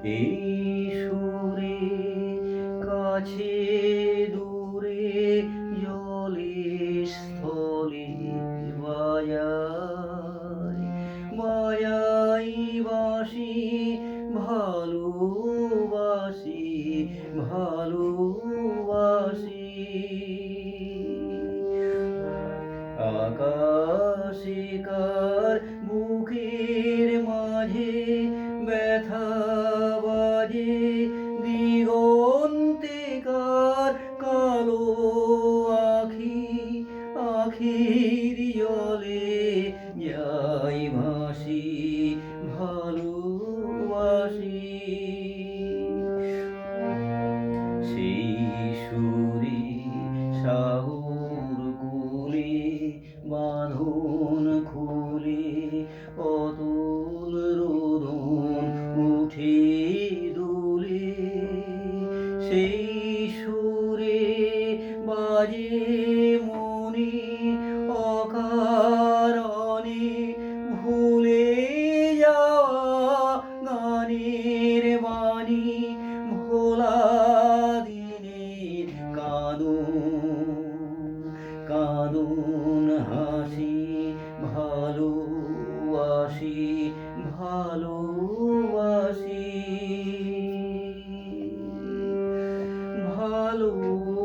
এই সুরে কাছে দূরে জলে স্থলে বাজাই বাজাই বাঁশি ভালোবাসি ভালোবাসি আকাশিকার বুকের মাঝে ব্যথা বাজে দিগন্তিকার কালো আখি আখির জলে যাই ভাসি ভালোবাসি সেই সুরে সাগর কোলে বাঁধন খুলে অতল রোদন উঠে দুলে সেই সুরে বাজে মনি অকারণে ভুলে যাওয়া গানের বাণী ভোলা দিনের কাঁদন হাসি ভালোবাসি ভালোবাসি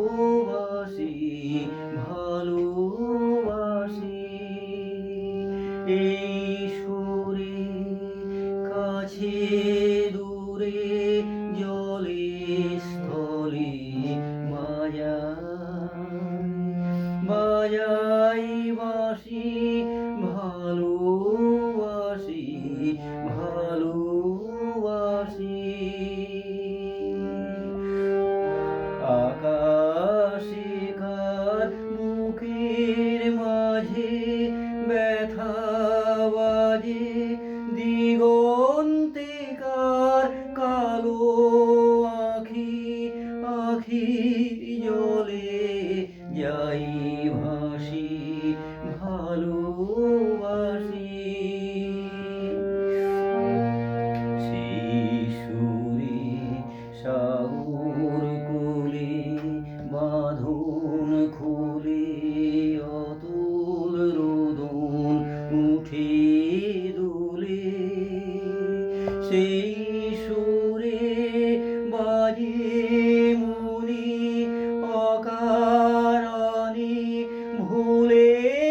ভালোবাসি ভালোবাসি এই সুরে কাছে দূরে জলে স্থলে বাজাই বাঁশি ভালোবাসি ভালোবাসি আকাশিকার বুকের মাঝে ব্যথা বাজে দিগন্তিকার কালো আখি আখির জলে যাই ভাসি ভালোবাসি সেই সুরে সাগর কোলে বাঁধন খুলে অতুল রোদন উঠে দুলে সেই সুরে বাজে মনি অকারণে ভুলে